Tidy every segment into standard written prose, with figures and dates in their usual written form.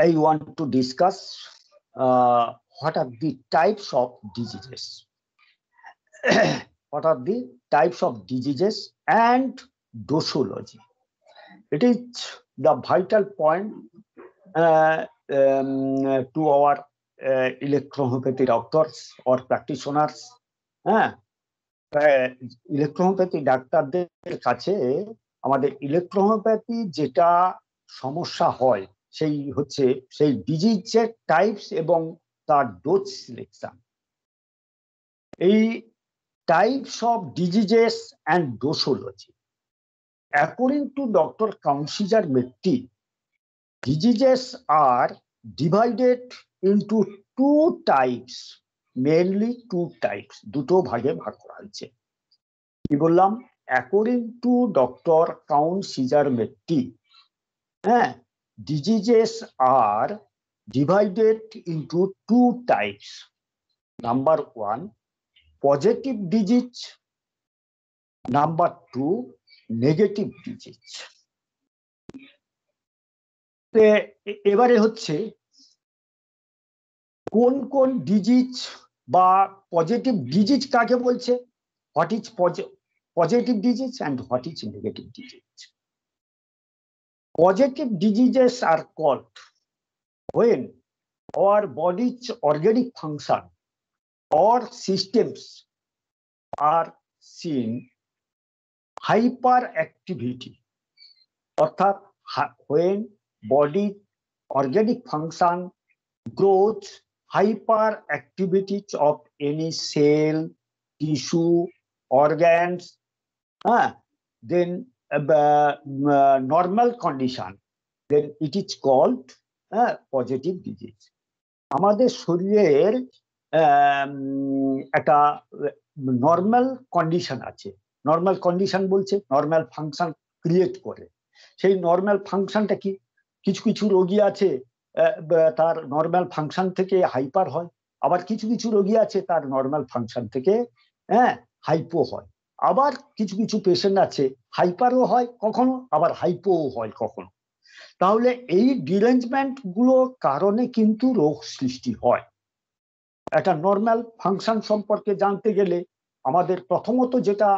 I want to discuss what are the types of diseases. What are the types of diseases and dosology. It is the vital point to our electrohomeopathy doctors or practitioners. ইলেকট্রোহোমিওপ্যাথি ডাক্তারদের কাছে আমাদের ইলেকট্রোহোমিওপ্যাথি যেটা সমস্যা হয় সেই হচ্ছে সেই ডিজিজের types এবং তার ডোজ সিলেকশন। এই types of diseases and dosology according to Dr. Counsiger Metti, diseases are divided into two types, mainly two types, দুটো ভাগে ভাগ করা হয়েছে। কি বললাম? According to Dr. Counsiger Metti, diseases are divided into two types. Number one, positive disease. Number two, negative disease. এবারে হচ্ছে কোন কোন ডিজিজ বা পজিটিভ ডিজিজ কাকে বলছে, what is positive disease and what is negative disease. Positive diseases are called when our body's organic function or systems are seen hyperactivity, অর্থাৎ when body organic function growth hyperactivity of any cell, tissue, organs, then normal condition, then it is called positive disease. আমাদের শরীরের একটা normal condition আছে, normal condition বলছে normal function create করে। সেই normal ফাংশনটা কি, কিছু কিছু রোগী আছে তার নর্মাল ফাংশন থেকে হাইপার হয়, আবার কিছু কিছু রোগী আছে তার নর্মাল ফাংশন থেকে হাইপো হয়, আবার কিছু কিছু পেশেন্ট আছে হাইপারও হয় কখনো, আবার হাইপোও হয় কখনো। তাহলে এই ডিরেঞ্জমেন্ট গুলোর কারণে কিন্তু রোগ সৃষ্টি হয়। একটা নর্মাল ফাংশন সম্পর্কে জানতে গেলে আমাদের প্রথমত যেটা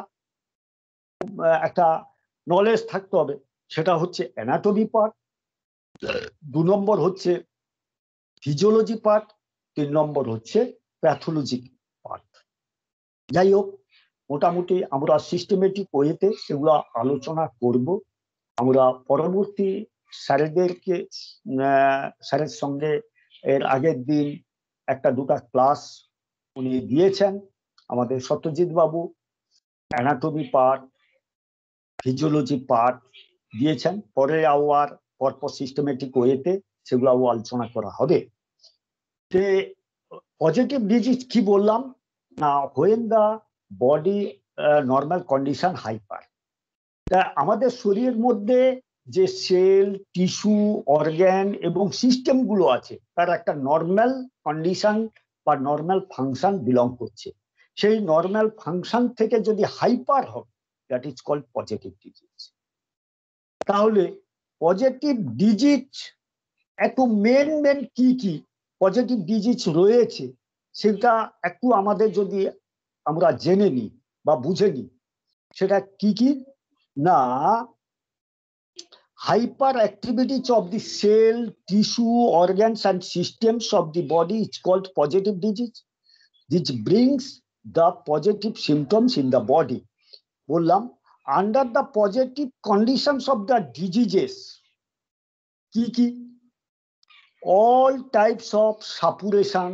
একটা নলেজ থাকতে হবে সেটা হচ্ছে অ্যানাটমি পার্ট, 2 নম্বর হচ্ছে ফিজিওলজি পার্ট, 3 নম্বর হচ্ছে প্যাথোলজি পার্ট। যাই হোক, মোটামুটি আমরা সিস্টেমেটিক ওয়েতে সেগুলো আলোচনা করব। আমরা পরবর্তী স্যারের সঙ্গে এর আগের দিন একটা দুটা ক্লাস উনি দিয়েছেন আমাদের সত্যজিৎ বাবু, অ্যানাটমি পার্ট, ফিজিওলজি পার্ট দিয়েছেন। পরে আবার পরপর সিস্টেমেটিক ওয়েতে সেগুলো আলোচনা করা হবে। পজিটিভ ডিজিজ কি বললাম না, when the body normal condition hyper. তা আমাদের শরীরের মধ্যে যে সেল, টিস্যু, অর্গ্যান এবং সিস্টেম গুলো আছে তার একটা নর্মাল কন্ডিশন বা নর্মাল ফাংশন বিলং করছে। সেই নর্মাল ফাংশন থেকে যদি হাইপার হবে, that is called positive disease. তাহলে পজিটিভ ডিজিজ একটু মেন কি কি পজিটিভ ডিজিজ রয়েছে সেটা একটু আমাদের যদি আমরা জেনে নিই বা বুঝে নিই, সেটা কি কি না, hyperactivity of the cell, tissue, organs and systems of the body is called positive disease. This brings the positive symptoms in the body. বললাম under the positive conditions of the diseases কি কি, all types of suppuration,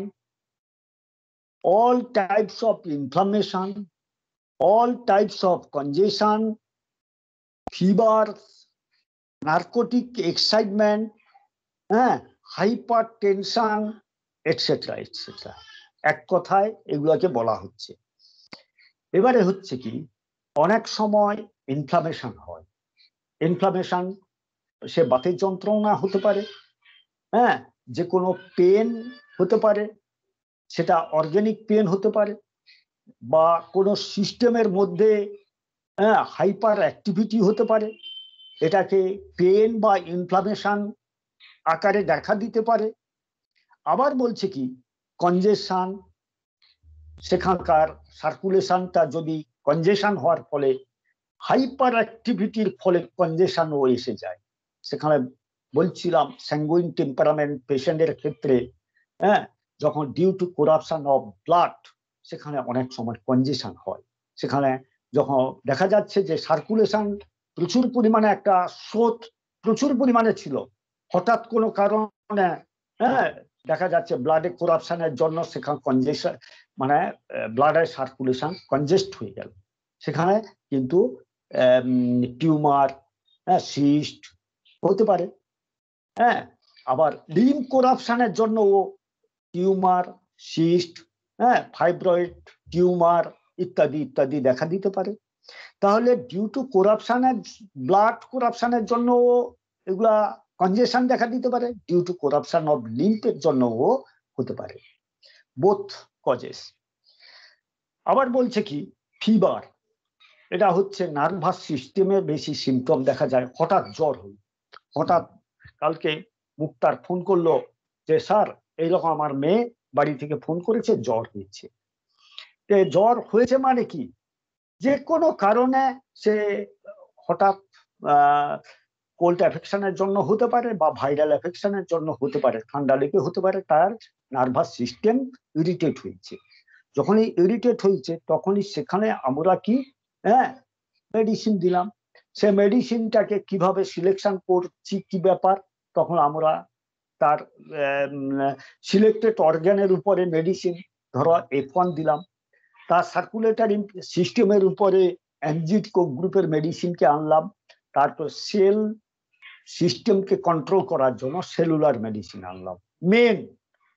all types of inflammation, all types of congestion, fever, narcotic excitement, hyper tension, etcetera etcetera, এক কথায় এগুলোকে বলা হচ্ছে। এবারে হচ্ছে কি, অনেক সময় ইনফ্লামেশন হয়। ইনফ্লামেশন সে বাতের যন্ত্রণা হতে পারে, যে কোনো পেন হতে পারে, সেটা অর্গানিক পেন হতে পারে, বা কোনো সিস্টেমের মধ্যে হাইপার অ্যাক্টিভিটি হতে পারে। এটাকে পেন বা ইনফ্লামেশন আকারে দেখা দিতে পারে। আবার বলছে কি কনজেশন, সেখানকার সার্কুলেশনটা যদি কনজেশন হওয়ার ফলে হাইপার অ্যাক্টিভিটির ফলে কনজেশনও এসে যায়। সেখানে বলছিলাম স্যাঙ্গুইন টেম্পারামেন্ট পেশেন্টের ক্ষেত্রে, হ্যাঁ, যখন due to corruption of blood সেখানে অনেক সময় কনজেশন হয়। সেখানে যখন দেখা যাচ্ছে যে সার্কুলেশন প্রচুর পরিমাণে, একটা স্রোত প্রচুর পরিমাণে ছিল, হঠাৎ কোনো কারণে, হ্যাঁ, দেখা যাচ্ছে ব্লাডে করাপশনের জন্য সেখানে কনজেশন, মানে ব্লাডের সার্কুলেশন কনজেস্ট হয়ে গেল। সেখানে কিন্তু টিউমার, সিস্ট হতে পারে। হ্যাঁ, আবার লিম্ফ করাপশনের জন্য টিউমার, সিস্ট, ফাইব্রয়েড টিউমার ইত্যাদি ইত্যাদি দেখা দিতে পারে। তাহলে ডিউ টু করাপশনের, ব্লাড করাপশনের জন্য এগুলা কনজেশন দেখা দিতে পারে, ডিউ টু করাপশন অফ লিম্ফের জন্য হতে পারে, বোথ কজেস। আবার বলছে কি ফিভার, এটা হচ্ছে নার্ভাস সিস্টেমে বেশি সিমটম দেখা যায়। হঠাৎ জ্বর হল, হঠাৎ কালকে মুক্তার ফোন করলো যে স্যার এইরকম আমার মেয়ে বাড়ি থেকে ফোন করেছে, জ্বর হয়েছে। জ্বর হয়েছে মানে কি, যে কোনো কারণে সে হঠাৎ কোল্ড অ্যাফেকশনের জন্য হতে পারে বা ভাইরাল অ্যাফেকশনের জন্য হতে পারে, ঠান্ডা লেগে হতে পারে, তার নার্ভাস সিস্টেম ইরিটেট হয়েছে। যখনই ইরিটেট হয়েছে তখনই সেখানে আমরা কি, মেডিসিন দিলাম। সে মেডিসিনটাকে কিভাবে সিলেকশন করছি কি ব্যাপার, তখন আমরা তার সিলেক্টেড অর্গানের উপরে মেডিসিন, ধরো F1 দিলাম, তার সার্কুলেটরি সিস্টেমের উপরে অ্যানজিড গ্রুপের মেডিসিনকে আনলাম, তারপর সেল সিস্টেমকে কন্ট্রোল করার জন্য সেলুলার মেডিসিন আনলাম মেন।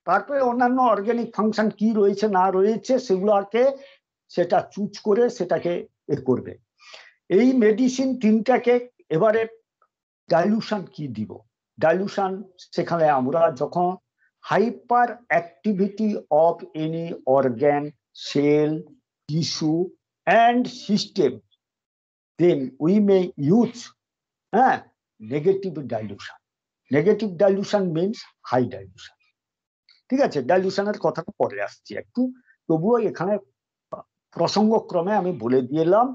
তারপরে অন্যান্য অর্গানিক ফাংশন কি রয়েছে না রয়েছে সেগুলোকে সেটা চুজ করে সেটাকে করবে। এই মেডিসিন তিনটাকে এবারে ডাইলুশন কি দিব, ডাইলুশন সেখানে আমরা যখন hyper activity of any organ, cell, tissue and system, then we may use negative dilution. Negative dilution means high dilution. ঠিক আছে, ডাইলুশনের কথাটা পরে আসছি একটু, তবুও এখানে প্রসঙ্গক্রমে আমি বলে দিলাম।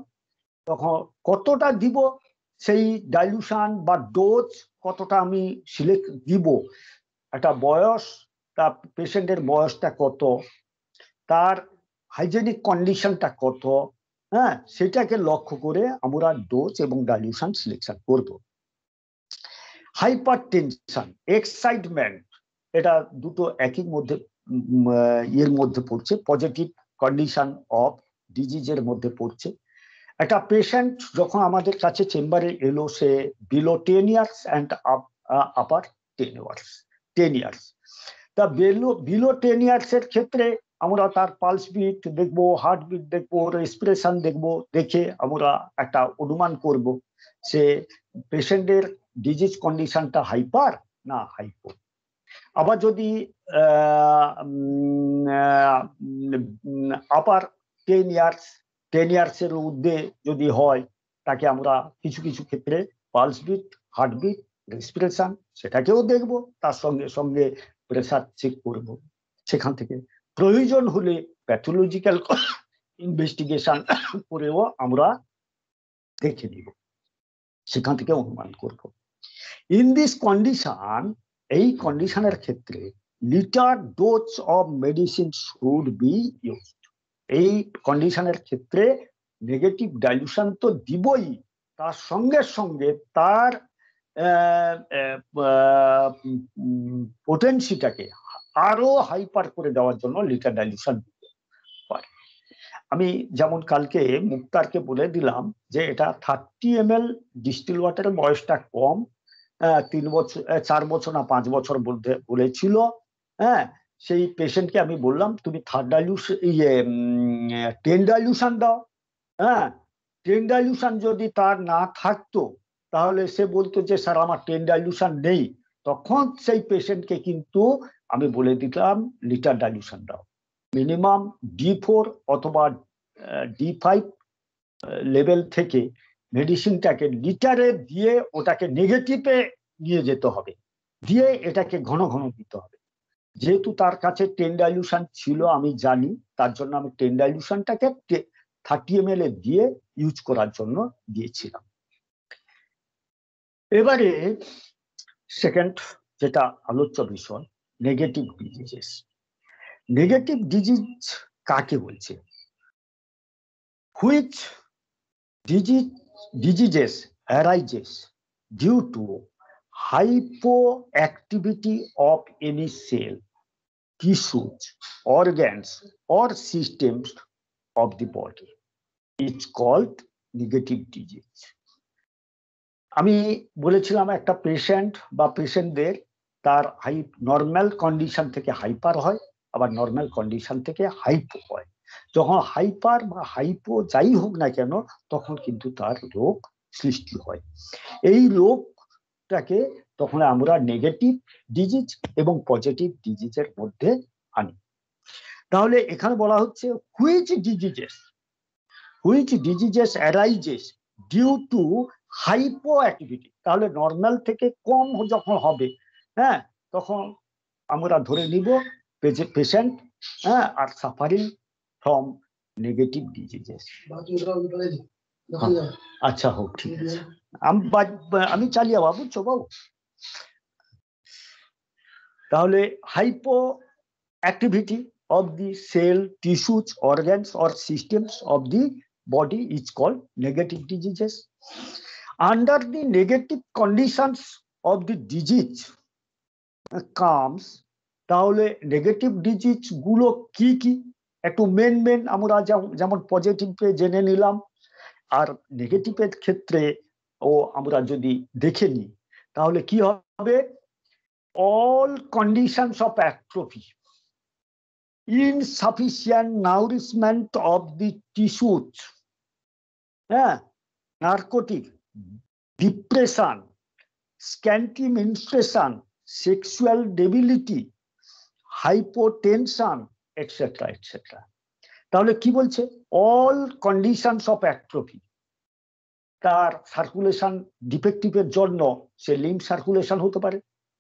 তখন কতটা দিব সেই ডাইলুশন বা ডোজ, কতটা আমি সিলেক্ট দিব, একটা বয়স, তার পেশেন্টের বয়সটা কত, তার হাইজেনিক কন্ডিশনটা কত, সেটাকে লক্ষ্য করে আমরা ডোজ এবং ডাইলুশন সিলেকশন করব। হাইপার টেনশন, এক্সাইটমেন্ট, এটা দুটো একই মধ্যে এর মধ্যে পড়ছে, পজিটিভ কন্ডিশন অফ ডিজিজের মধ্যে পড়ছে। একটা পেশেন্ট যখন আমাদের কাছে চেম্বারে এলো, সে below 10 years and upper 10 years. তা বিলো 10 ইয়ার্স এর ক্ষেত্রে আমরা তার পালস বিট দেখবো, হার্ট বিট দেখবো, রেসপিরেশন দেখবো, দেখে আমরা একটা অনুমান করব সে পেশেন্টের ডিজিজ কন্ডিশনটা হাইপার না হাইপো। আবার যদি আপার 10 ইয়ার্সের ঊর্ধ্বে যদি হয়, তাকে আমরা কিছু কিছু ক্ষেত্রে পালস বিট, হার্টবিট, রেসপিরেশন সেটাকেও দেখব, তার সঙ্গে সঙ্গে প্রেসার চেক করব। সেখান থেকে প্রয়োজন হলে প্যাথোলজিক্যাল ইনভেস্টিগেশন করেও আমরা দেখে নিব, সেখান থেকে অনুমান করব। ইন দিস কন্ডিশন, এই কন্ডিশনের ক্ষেত্রে litre dose of medicine should be used. এই কন্ডিশনের ক্ষেত্রে নেগেটিভ ডাইলুশন তো দিবই, তার সঙ্গে সঙ্গে তার পোটেন্সিটাকে আরো হাইপার করে দেওয়ার জন্য লিটার ডাইলুশন দিতে পারে। আমি যেমন কালকে মুক্তারকে বলে দিলাম যে এটা 30 ml ডিস্টিল ওয়াটারের বয়সটা কম, 3 বছর 4 বছর না 5 বছর বলেছিল। সেই পেশেন্টকে আমি বললাম তুমি 10 ডাইলুশন দাও। 10 ডাইলুশন যদি তার না থাকতো তাহলে সে বলতো যে স্যার আমার 10 ডাইলুশন নেই, তখন সেই পেশেন্টকে কিন্তু আমি বলে দিলাম লিটার ডাইলুশন দাও। মিনিমাম D4 অথবা D5 লেভেল থেকে মেডিসিনটাকে লিটারে দিয়ে ওটাকে নেগেটিভে নিয়ে যেতে হবে। দিয়ে এটাকে ঘন ঘন দিতে হবে। যেহেতু তার কাছে 10 ডাইলুশন ছিল আমি জানি, তার জন্য আমি 10 ডাইলুশনটাকে 30 ml দিয়ে ইউজ করার জন্য দিয়েছিলাম। এবারে সেকেন্ড যেটা আলোচ্য বিষয়, নেগেটিভ ডিজিজেস। নেগেটিভ ডিজিজ কাকে বলছে? Which diseases arises due to hypoactivity of any cell, tissues, organs, or systems of the body. It's called negative disease. আমি বলেছিলাম একটা পেশেন্ট বা পেশেন্টদের তার নর্মাল কন্ডিশন থেকে হাইপার হয়, আবার নর্মাল কন্ডিশন থেকে হাইপো হয়। যখন হাইপার বা হাইপো যাই হোক না কেন, তখন কিন্তু তার রোগ সৃষ্টি হয়। এই রোগটাকে তখন আমরা নেগেটিভ ডিজিজ এবং পজিটিভ ডিজিজের মধ্যে আনি। তাহলে এখানে বলা হচ্ছে which diseases arises due to hypo activity. তাহলে নর্মাল থেকে কম যখন হবে, হ্যাঁ, তখন আমরা ধরে নিব patient are suffering from negative diseases. আচ্ছা হোক, ঠিক আছে, আমি চালিয়ে যাবো, বুঝছো বাবু? তাহলে hypo activity of the cell, tissues, organs, or systems of the body is called negative diseases. Under the negative conditions of the disease comes, তাহলে নেগেটিভ ডিজিজ গুলো কি কি একটু মেন আমরা যেমন পজিটিভে জেনে নিলাম, আর নেগেটিভের ক্ষেত্রে আমরা যদি দেখে নিই তাহলে কি হবে? all conditions of atrophy, insufficient nourishment of the tissues, narcotic, depression, scanty menstruation, sexual debility, hypotension, etc. etc. তাহলে কি বলছে? all conditions of atrophy, তার সার্কুলেশন ডিফেক্টিভের জন্য সে লিম্ফ সার্কুলেশন হতে পারে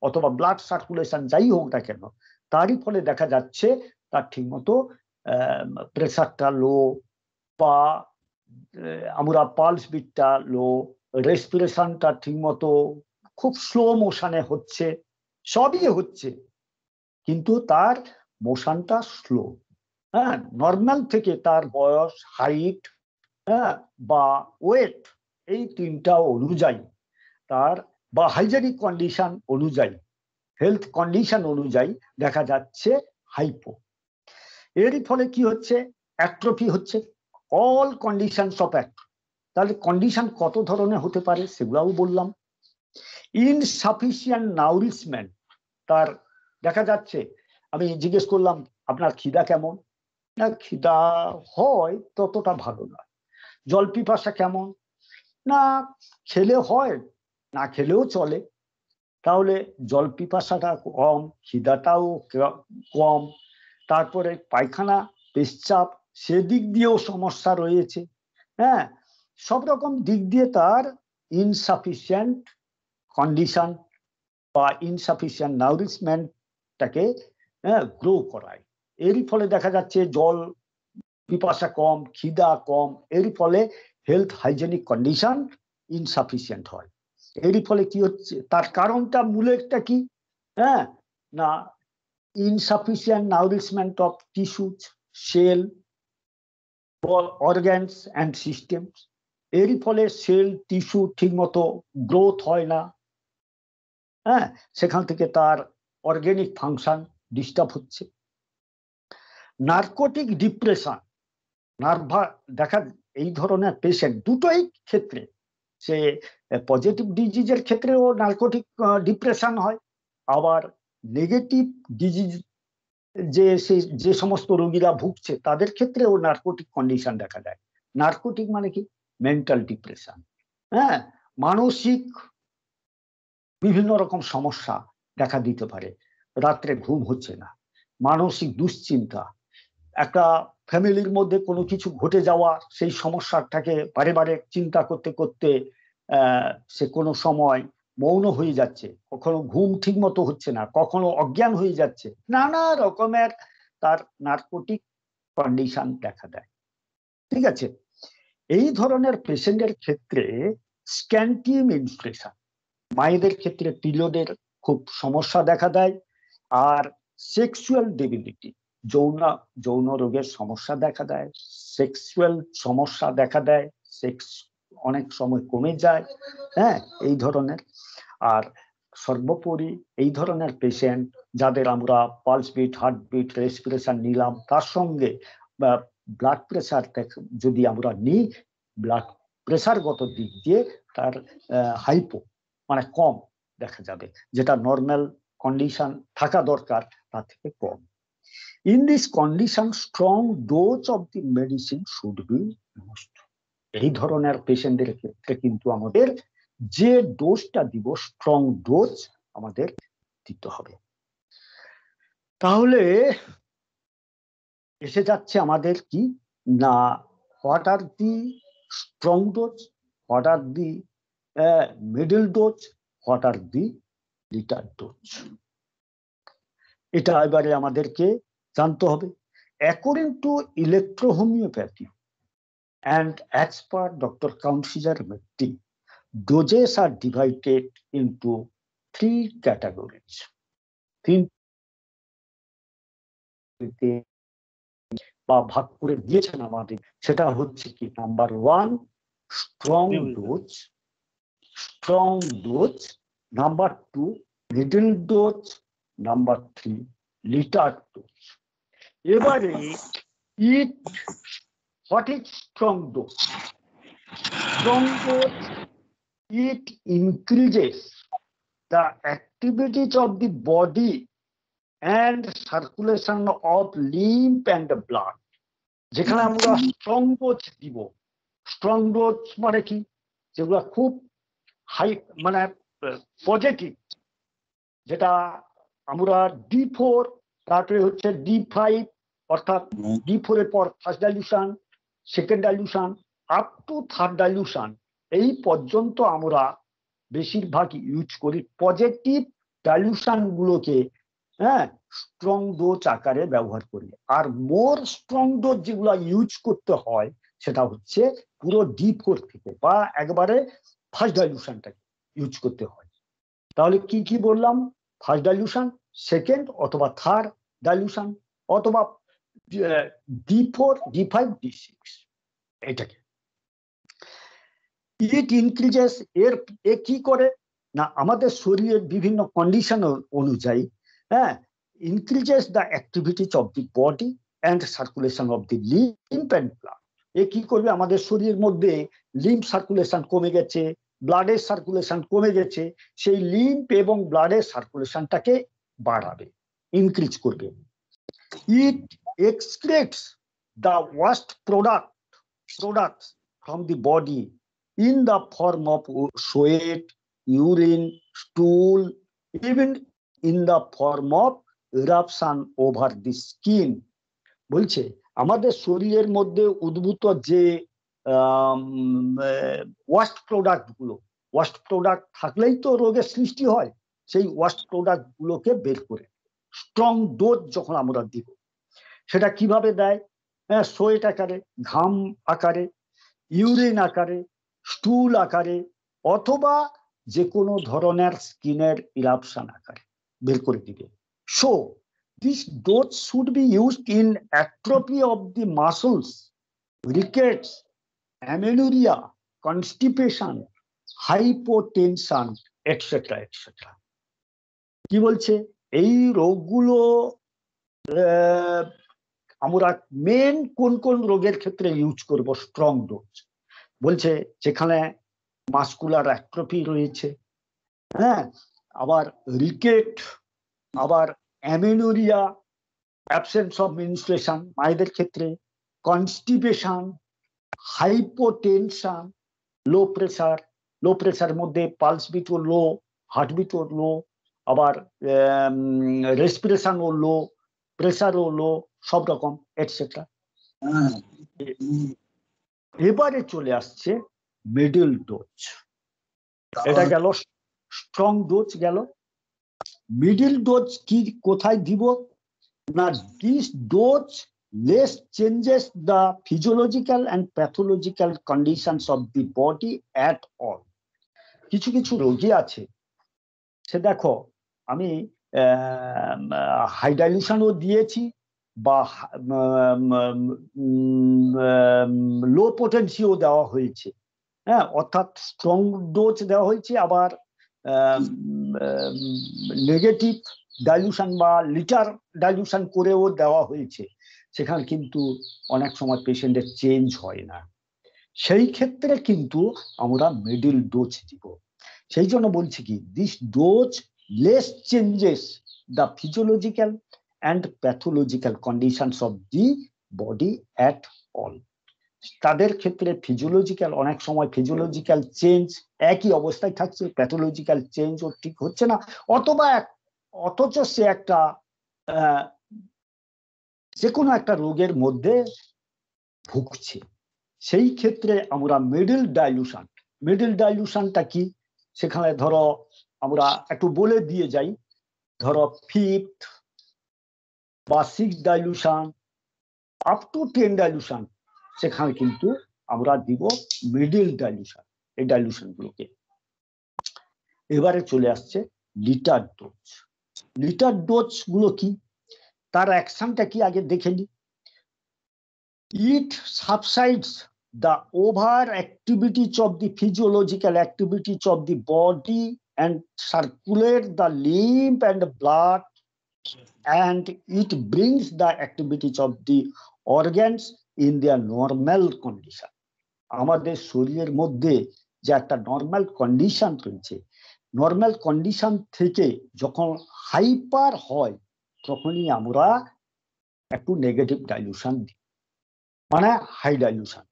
অথবা ব্লাড সার্কুলেশন যাই হোক না কেন, তারই ফলে দেখা যাচ্ছে তার ঠিকমতো প্রেসারটা লো, বা আমরা পালস বিটটা লো, রেসপিরেশনটা ঠিকমতো খুব স্লো মোশনে হচ্ছে, সবই হচ্ছে, কিন্তু তার মোশনটা স্লো। হ্যাঁ, নর্মাল থেকে তার বয়স, হাইট, বা ওয়েট, এই তিনটা অনুযায়ী তার, বা হাইজেনিক কন্ডিশন অনুযায়ী, হেলথ কন্ডিশন অনুযায়ী দেখা যাচ্ছে হাইপো। এরই ফলে কি হচ্ছে? অ্যাট্রফি হচ্ছে। All conditions of atrophy. তাহলে কন্ডিশন কত ধরনের হতে পারে সেগুলাও বললাম। ইনসাফিসিয়েন্ট নাউরিশমেন্ট, তার দেখা যাচ্ছে, আমি জিজ্ঞেস করলাম আপনার খিদা কেমন, না খিদা হয় ততটা ভালো নয়। জল পিপাসা কেমন, না খেলে হয়, না খেলেও চলে। তাহলে জল পিপাসাটা কম, খিদাটাও কম, তারপরে পায়খানা পেচ্ছাপ সেদিক দিয়েও সমস্যা রয়েছে। হ্যাঁ, সব রকম দিক দিয়ে তার ইনসাফিসিয়েন্ট কন্ডিশন বা ইনসাফিসিয়েন্ট নাউরিশমেন্টটাকে গ্রো করায়। এরই ফলে দেখা যাচ্ছে জল পিপাসা কম, খিদা কম, এরই ফলে হেলথ হাইজেনিক কন্ডিশন ইনসাফিসিয়েন্ট হয়। এরই ফলে কি হচ্ছে? তার কারণটা মূলেরটা কি? না insufficient nourishment of tissues, cell, organs and systems. এরই ফলে সেল টিস্যু ঠিকমতো গ্রোথ হয় না, সেখান থেকে তার অর্গানিক ফাংশন ডিস্টার্ব হচ্ছে। নার্কোটিক ডিপ্রেশন, দেখা এই ধরনের পেশেন্ট দুটোই ক্ষেত্রে, সে পজিটিভ ডিজিজের ক্ষেত্রেও নার্কোটিক ডিপ্রেশন হয়, আবার নেগেটিভ ডিজিজ যে সমস্ত রোগীরা ভুগছে তাদের ক্ষেত্রেও নার্কোটিক কন্ডিশন দেখা যায়। নার্কোটিক মানে কি? Mental depression. মানসিক বিভিন্ন রকম সমস্যা দেখা দিতে পারে, রাত্রে ঘুম হচ্ছে না, মানসিক দুশ্চিন্তা, একটা ফ্যামিলির মধ্যে কোনো কিছু ঘটে যাওয়া, সেই সমস্যাটাকে বারে বারে চিন্তা করতে করতে সে কোনো সময় মৌন হয়ে যাচ্ছে, কখনো ঘুম ঠিক মতো হচ্ছে না, কখনো অজ্ঞান হয়ে যাচ্ছে, নানা রকমের তার নার্কোটিক কন্ডিশন দেখা দেয়। ঠিক আছে, এই ধরনের পেশেন্টের ক্ষেত্রে স্ক্যান্টিয়াম ইনফ্লেশন, মায়েদের ক্ষেত্রে পিরিয়ডের খুব সমস্যা দেখা দেয়, আর সেক্সুয়াল ডেবিলিটি, যৌন রোগের সমস্যা দেখা দেয়, সেক্সুয়াল সমস্যা দেখা দেয়, সেক্স অনেক সময় কমে যায়, হ্যাঁ, এই ধরনের। আর সর্বোপরি এই ধরনের পেশেন্ট যাদের আমরা পালস বিট, হার্টবিট, রেসপিরেশন নিলাম, তার সঙ্গে ব্লাড প্রেশার যদি আমরা নিই, ব্লাড প্রেশারগত দিক দিয়ে তার হাইপো মানে কম দেখা যাবে, যেটা নর্মাল কন্ডিশন থাকা দরকার তার থেকে কম। In this condition strong dose of the medicine should be used. এই ধরনের পেশেন্টদের ক্ষেত্রে কিন্তু আমাদের যে ডোজটা দিব, স্ট্রং ডোজ আমাদের দিতে হবে। তাহলে এসে যাচ্ছে আমাদের কি না, what are the strong dose, what are the middle dose, what are the lighter dose, এটা এবারে আমাদেরকে জানতে হবে। According to electrohomoeopathy and as per Dr. Counselor Mehti, doses are divided into 3 categories. বা ভাগ করে দিয়েছেন আমাদের, সেটা হচ্ছে কি, number 1 strong dose, number 2 middle dose, number 3 litre dose. এবারে what is strong dose? Strong dose, it increases the activities of the body and circulation of lymph and blood. যেখানে আমরা স্ট্রং ডোজ দিব, স্ট্রং ডোজ মানে কি, যেগুলো খুব high মানে positive, যেটা আমরা D4, তারপরে হচ্ছে D5, অর্থাৎ D4 এর পর first dilution, second dilution, up to third dilution, এই পর্যন্ত আমরা বেশিরভাগ ইউজ করি পজিটিভ ডাইলিউশন গুলোকে, হ্যাঁ, স্ট্রং ডোজ আকারে ব্যবহার করি। আর মোর স্ট্রং ডোজ যেগুলো ইউজ করতে হয় সেটা হচ্ছে পুরো D4 থেকে বা একবারে ফার্স্ট ডাইলিউশনটাকে ইউজ করতে হয়। তাহলে কি কি বললাম, ফার্স্ট ডাইলিউশন, সেকেন্ড অথবা থার্ড ডাইলিউশন, অথবা D4, D5, D6, এটাকে ইট ইনক্রিজেস। এ কি করে না, আমাদের শরীরের বিভিন্ন কন্ডিশন অনুযায়ী, হ্যাঁ, increases the activities of the body and circulation of the lymph and blood. এ কি করবে, আমাদের শরীরের মধ্যে লিম্ফ সার্কুলেশন কমে গেছে, ব্লাডের সার্কুলেশন কমে গেছে, সেই লিম্ফ এবং ব্লাডের সার্কুলেশনটাকে বাড়াবে, ইনক্রিজ করবে। It excretes the waste products from the body in the form of sweat, urine, stool, even in the form of eruption over the skin. বলছে আমাদের শরীরের মধ্যে উদ্ভূত যে ওয়াস্ট প্রোডাক্ট গুলো, ওয়াস্ট প্রোডাক্ট থাকলেই তো রোগের সৃষ্টি হয়, সেই ওয়াস্ট প্রোডাক্ট গুলোকে বের করে স্ট্রং ডোজ যখন আমরা দিব, সেটা কিভাবে দেয়, সোয়েট আকারে, ঘাম আকারে, ইউরিন আকারে, স্টুল আকারে, অথবা যে কোনো ধরনের স্কিনের ইরাপশন আকারে বের করে দিবে। So this dose should be used in atrophy of the muscles, rickets, amenorrhoea, constipation, hypotension, etcetera etcetera. কি বলছে, এই রোগগুলো আমরা মেন কোন কোন রোগের ক্ষেত্রে ইউজ করব স্ট্রং ডোজ? বলছে যেখানে মাসকুলার অ্যাট্রফি রয়েছে, হ্যাঁ, আবার রিকেট, আবার অ্যামেনোরিয়া, অ্যাবসেন্স অফ মেনস্ট্রুয়েশন মায়েদের ক্ষেত্রে, কনস্টিপেশন, হাইপোটেনশন, লো প্রেসার মধ্যে পালস বিটও লো, হার্টবিটও লো, আবার রেসপিরেশনও লো, প্রেসারও লো, সব রকম এটসেট্রা। এবারে চলে আসছে মিডল ডোজ। এটা গেল স্ট্রং ডোজ গেল। মিডিল ডোজ কি কোথায় দিব না, this dose less changes the physiological and pathological conditions of the body at all. কিছু কিছু রোগী আছে, সে দেখো আমি হাই ডাইলিউশনও দিয়েছি বা লো পোটেন্সিও দেওয়া হয়েছে, হ্যাঁ, অর্থাৎ স্ট্রং ডোজ দেওয়া হয়েছে, আবার নেগেটিভ ডাইলুশন বা লিটার ডাইলুশন করেও দেওয়া হয়েছে, সেখানে কিন্তু অনেক সময় পেশেন্টের চেঞ্জ হয় না। সেই ক্ষেত্রে কিন্তু আমরা মিডল ডোজ দিব। সেই জন্য বলছি কি, this dose less changes the physiological and pathological conditions of the body at all. তাদের ক্ষেত্রে ফিজিওলজিক্যাল, অনেক সময় ফিজিওলজিক্যাল চেঞ্জ একই অবস্থায় থাকছে, প্যাথোলজিক্যাল চেঞ্জও ঠিক হচ্ছে না, অথবা অথচ সে একটা যে কোনো একটা রোগের মধ্যে ভুগছে। সেই ক্ষেত্রে আমরা মিডল ডাইলুশনটা কি, সেখানে ধরো আমরা একটু বলে দিয়ে যাই, ধরো 5th বা 6th dilution up to 10 dilution, সেখানে কিন্তু আমরা দিব মিডল ডাইলুশন, এই ডাইলুশন গুলোকে। এবারে চলে আসছে লিটার ডোজ। লিটার ডোজ গুলো কি, তার অ্যাকশনটা কি আগে দেখে নি। It subsides the overactivities of the physiological activities of the body and circulate the lymph and blood, and it brings the activities of the organs in their normal condition. আমাদের শরীরের মধ্যে যে একটা নর্মাল কন্ডিশন রয়েছে, normal condition থেকে যখন hyper হয় তখনই আমরা একটু নেগেটিভ ডাইলুশন দিই, মানে হাই ডাইলুশন।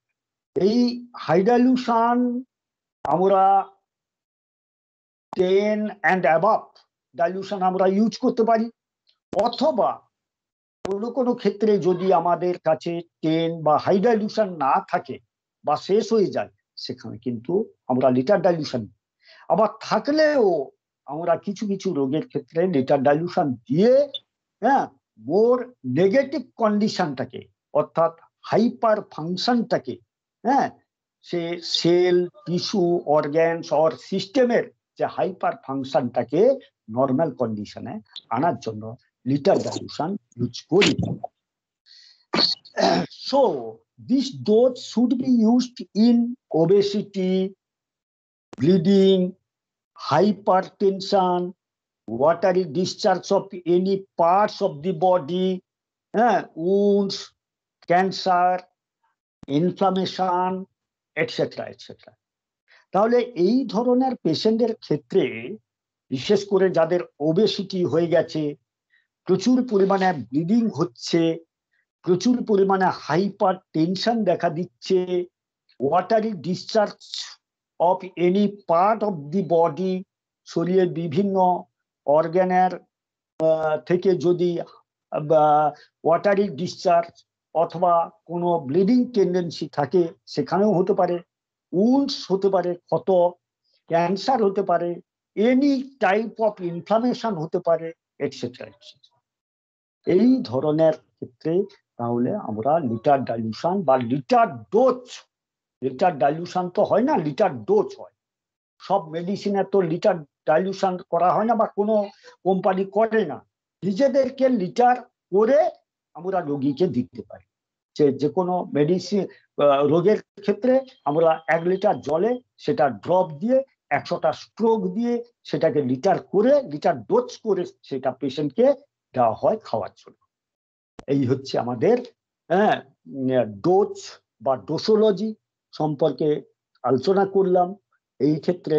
এই হাই ডাইলুশন আমরা 10 and above ডাইলুশন আমরা ইউজ করতে পারি, অথবা কোনো কোনো ক্ষেত্রে যদি আমাদের কাছে 10 বা হাই ডাইলুশন না থাকে বা শেষ হয়ে যায়, সেখানে কিন্তু আমরা লিটার ডাইলুশন। আবার থাকলেও আমরা কিছু কিছু রোগের ক্ষেত্রে লিটার ডাইলুশন দিয়ে, হ্যাঁ, মোর নেগেটিভ কন্ডিশনটাকে, অর্থাৎ হাইপার ফাংশনটাকে, হ্যাঁ, সে সেল, টিস্যু, অর্গ্যানস অর সিস্টেমের যে হাইপার ফাংশনটাকে নর্মাল কন্ডিশনে আনার জন্য লিটার ডাইলুশন ইউজ করি। So this dose should be used in obesity, bleeding, hypertension, watery discharge of any parts of the body, wounds, cancer, inflammation, etc. etc. তাহলে এই ধরনের পেশেন্টের ক্ষেত্রে, বিশেষ করে যাদের ওবেসিটি হয়ে গেছে, প্রচুর পরিমাণে ব্লিডিং হচ্ছে, প্রচুর পরিমাণে হাইপার টেনশন দেখা দিচ্ছে, watery discharge of any part of the body, শরীরের বিভিন্ন অর্গানের থেকে যদি ওয়াটারি ডিসচার্জ অথবা কোনো ব্লিডিং টেন্ডেন্সি থাকে, সেখানেও হতে পারে, উন্ডস হতে পারে, ক্ষত, ক্যান্সার হতে পারে, এনি টাইপ অফ ইনফ্লামেশন হতে পারে, এটসেট্রা এটসেট্রা। এই ধরনের ক্ষেত্রে তাহলে আমরা লিটার ডাইলুশন বা লিটার ডোজ, লিটার ডাইলুশন তো হয় না, লিটার ডোজ হয়। সব মেডিসিনে তো লিটার ডাইলুশন করা হয় না, বা কোনো কোম্পানি করে না। নিজেদেরকে লিটার করে আমরা রোগীকে দিতে পারি। যে কোনো মেডিসিন রোগের ক্ষেত্রে আমরা 1 লিটার জলে সেটা ড্রপ দিয়ে 100টা স্ট্রোক দিয়ে সেটাকে লিটার করে, লিটার ডোজ করে সেটা পেশেন্টকে দেওয়া হয় খাওয়ার জন্য। এই হচ্ছে আমাদের ডোজ বা ডোসোলজি সম্পর্কে আলোচনা করলাম। এই ক্ষেত্রে